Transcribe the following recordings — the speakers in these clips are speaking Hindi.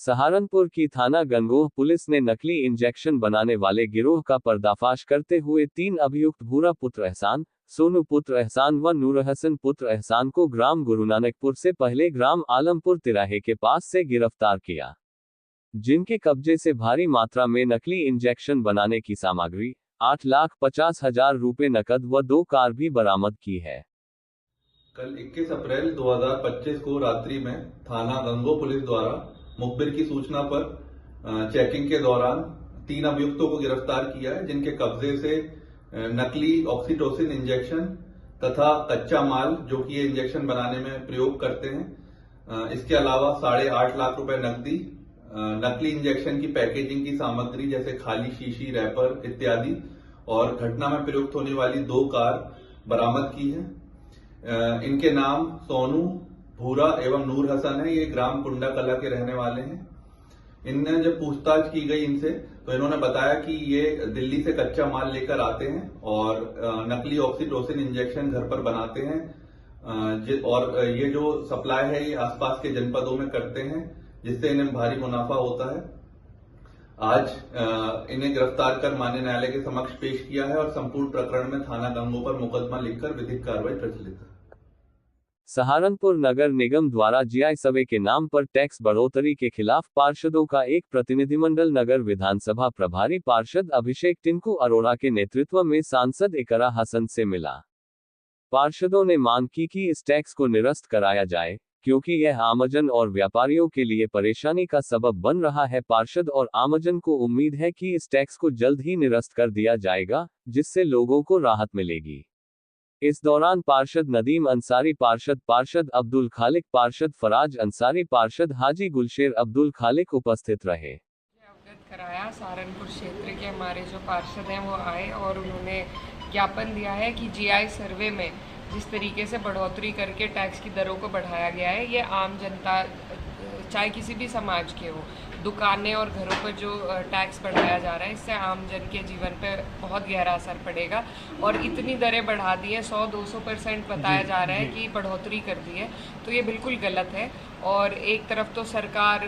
सहारनपुर की थाना गंगोह पुलिस ने नकली इंजेक्शन बनाने वाले गिरोह का पर्दाफाश करते हुए 3 अभियुक्त भूरा पुत्र एहसान, सोनू पुत्र एहसान व नूरहसन पुत्र एहसान को ग्राम गुरुनानकपुर से पहले ग्राम आलमपुर तिराहे के पास से गिरफ्तार किया, जिनके कब्जे से भारी मात्रा में नकली इंजेक्शन बनाने की सामग्री 8,50,000 रुपए नकद व 2 कार भी बरामद की है। कल 21 अप्रैल 2025 को रात्रि में थाना गंगोह पुलिस द्वारा मुखबिर की सूचना पर चेकिंग के दौरान 3 अभियुक्तों को गिरफ्तार किया है, जिनके कब्जे से नकली ऑक्सीटोसिन इंजेक्शन तथा कच्चा माल जो कि ये इंजेक्शन बनाने में प्रयोग करते हैं, इसके अलावा 8.5 लाख रुपए नकदी, नकली इंजेक्शन की पैकेजिंग की सामग्री जैसे खाली शीशी, रैपर इत्यादि और घटना में प्रयुक्त होने वाली 2 कार बरामद की है। इनके नाम सोनू, भूरा एवं नूर हसन है। ये ग्राम कुंडा कला के रहने वाले हैं। इनने जब पूछताछ की गई इनसे तो इन्होंने बताया कि ये दिल्ली से कच्चा माल लेकर आते हैं और नकली ऑक्सीटोसिन इंजेक्शन घर पर बनाते हैं और ये जो सप्लाई है ये आसपास के जनपदों में करते हैं, जिससे इन्हें भारी मुनाफा होता है। आज इन्हें गिरफ्तार कर माननीय न्यायालय के समक्ष पेश किया है और संपूर्ण प्रकरण में थाना गंगोह पर मुकदमा लिखकर विधिक कार्रवाई प्रचलित है। सहारनपुर नगर निगम द्वारा जीआई सर्वे के नाम पर टैक्स बढ़ोतरी के खिलाफ पार्षदों का एक प्रतिनिधिमंडल नगर विधानसभा प्रभारी पार्षद अभिषेक टिंकू अरोड़ा के नेतृत्व में सांसद इकरा हसन से मिला। पार्षदों ने मांग की कि इस टैक्स को निरस्त कराया जाए, क्योंकि यह आमजन और व्यापारियों के लिए परेशानी का सबब बन रहा है। पार्षद और आमजन को उम्मीद है कि इस टैक्स को जल्द ही निरस्त कर दिया जाएगा, जिससे लोगों को राहत मिलेगी। इस दौरान पार्षद नदीम अंसारी, पार्षद अब्दुल खालिक, पार्षद फराज अंसारी, पार्षद हाजी गुलशेर अब्दुल खालिक उपस्थित रहे। अवगत कराया। सहारनपुर क्षेत्र के हमारे जो पार्षद हैं वो आए और उन्होंने ज्ञापन दिया है कि जीआई सर्वे में जिस तरीके से बढ़ोतरी करके टैक्स की दरों को बढ़ाया गया है, ये आम जनता चाहे किसी भी समाज के हो, दुकानें और घरों पर जो टैक्स बढ़ाया जा रहा है, इससे आम जन के जीवन पे बहुत गहरा असर पड़ेगा। और इतनी दरें बढ़ा दी है, 100-200% बताया जा रहा है कि बढ़ोतरी कर दी है, तो ये बिल्कुल गलत है। और एक तरफ तो सरकार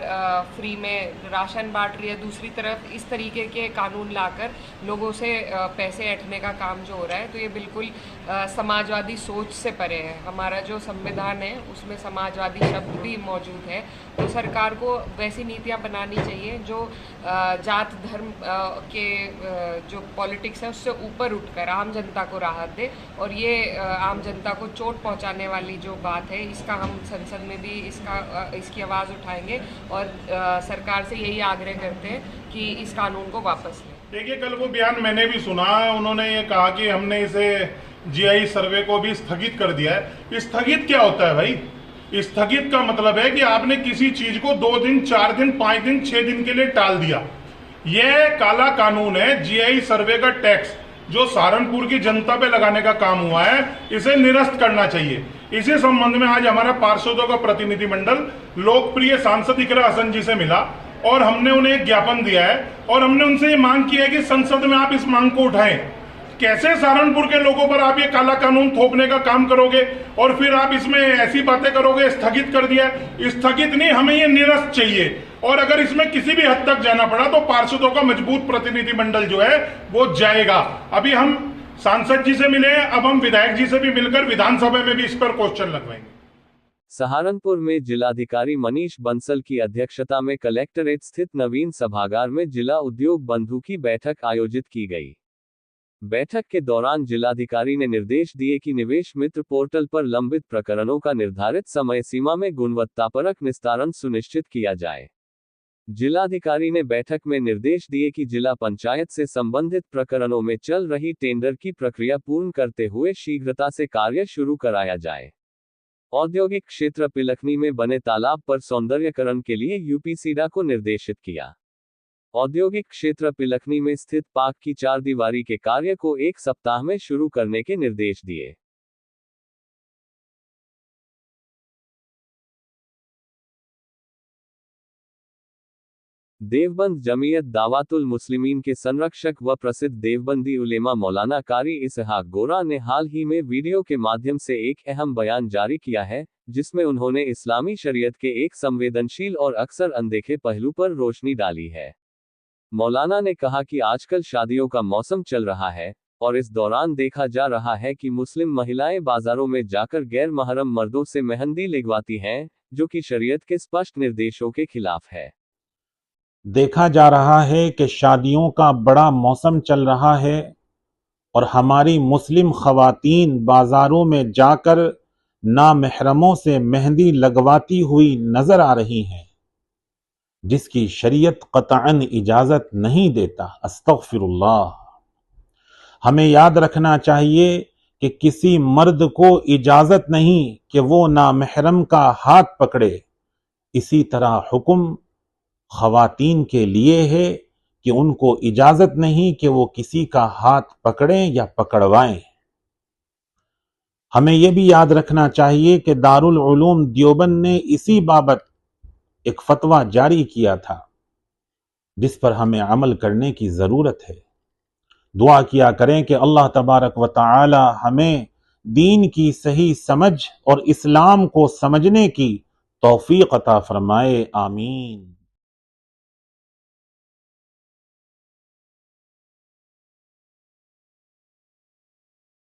फ्री में राशन बांट रही है, दूसरी तरफ इस तरीके के कानून लाकर लोगों से पैसे ऐंठने का काम जो हो रहा है, तो ये बिल्कुल समाजवादी सोच से परे है। हमारा जो संविधान है उसमें समाजवादी शब्द भी मौजूद है, तो सरकार को वैसी नीतियां बनानी चाहिए जो जात धर्म के जो पॉलिटिक्स है उससे ऊपर उठकर आम जनता को राहत दे। और ये आम जनता को चोट पहुंचाने वाली जो बात है, इसका हम संसद में भी इसकी आवाज़ उठाएंगे और सरकार से यही आग्रह करते हैं कि इस कानून को वापस लें। देखिए, कल को बयान मैंने भी सुना, उन्होंने ये कहा कि हमने इसे जीआई सर्वे को भी स्थगित कर दिया है। स्थगित क्या होता है भाई? स्थगित का मतलब है कि आपने किसी चीज को 2 दिन, 4 दिन, 5 दिन, 6 दिन के लिए टाल दिया। यह काला कानून है। जीआई सर्वे का टैक्स जो सहारनपुर की जनता पे लगाने का काम हुआ है, इसे निरस्त करना चाहिए। इसी संबंध में आज हमारा पार्षदों का प्रतिनिधिमंडल लोकप्रिय सांसद इकरा हसन जी से मिला और हमने उन्हें एक ज्ञापन दिया है और हमने उनसे ये मांग की है कि संसद में आप इस मांग को उठाएं। कैसे सहारनपुर के लोगों पर आप ये काला कानून थोपने का काम करोगे और फिर आप इसमें ऐसी बातें करोगे, स्थगित कर दिया। स्थगित नहीं, हमें ये निरस्त चाहिए। और अगर इसमें किसी भी हद तक जाना पड़ा तो पार्षदों का मजबूत प्रतिनिधिमंडल जो है वो जाएगा। अभी हम सांसद जी से मिले, अब हम विधायक जी से भी मिलकर विधानसभा में भी इस पर क्वेश्चन लगवाएंगे। सहारनपुर में जिलाधिकारी मनीष बंसल की अध्यक्षता में कलेक्टरेट स्थित नवीन सभागार में जिला उद्योग बंधु की बैठक आयोजित की गई। बैठक के दौरान जिलाधिकारी ने निर्देश दिए कि निवेश मित्र पोर्टल पर लंबित प्रकरणों का निर्धारित समय सीमा में गुणवत्तापरक निस्तारण सुनिश्चित किया जाए। जिलाधिकारी ने बैठक में निर्देश दिए कि जिला पंचायत से संबंधित प्रकरणों में चल रही टेंडर की प्रक्रिया पूर्ण करते हुए शीघ्रता से कार्य शुरू कराया जाए। औद्योगिक क्षेत्र पिलखनी में बने तालाब पर सौंदर्यकरण के लिए यूपीसीडा को निर्देशित किया। औद्योगिक क्षेत्र पिलखनी में स्थित पार्क की 4 दीवारी के कार्य को 1 सप्ताह में शुरू करने के निर्देश दिए। देवबंद जमीयत दावातुल मुस्लिमीन के संरक्षक व प्रसिद्ध देवबंदी उलेमा मौलाना कारी इसहाक गोरा ने हाल ही में वीडियो के माध्यम से एक अहम बयान जारी किया है, जिसमें उन्होंने इस्लामी शरीयत के एक संवेदनशील और अक्सर अनदेखे पहलू पर रोशनी डाली है। मौलाना ने कहा कि आजकल शादियों का मौसम चल रहा है और इस दौरान देखा जा रहा है कि मुस्लिम महिलाएं बाजारों में जाकर गैर महरम मर्दों से मेहंदी लगवाती हैं, जो कि शरीयत के स्पष्ट निर्देशों के खिलाफ है। देखा जा रहा है कि शादियों का बड़ा मौसम चल रहा है और हमारी मुस्लिम खवातीन बाजारों में जाकर नामहरमों से मेहंदी लगवाती हुई नजर आ रही हैं, जिसकी शरीयत कतअन इजाजत नहीं देता। अस्तगफिरुल्लाह। हमें याद रखना चाहिए कि किसी मर्द को इजाजत नहीं कि वो नामहरम का हाथ पकड़े। इसी तरह हुक्म खवातीन के लिए है कि उनको इजाजत नहीं कि वो किसी का हाथ पकड़ें या पकड़वाएं। हमें यह भी याद रखना चाहिए कि दारुल उलूम देवबंद ने इसी बाबत एक फतवा जारी किया था, जिस पर हमें अमल करने की जरूरत है। दुआ किया करें कि अल्लाह तबारक व तआला हमें दीन की सही समझ और इस्लाम को समझने की तौफीक अता फरमाए। आमीन।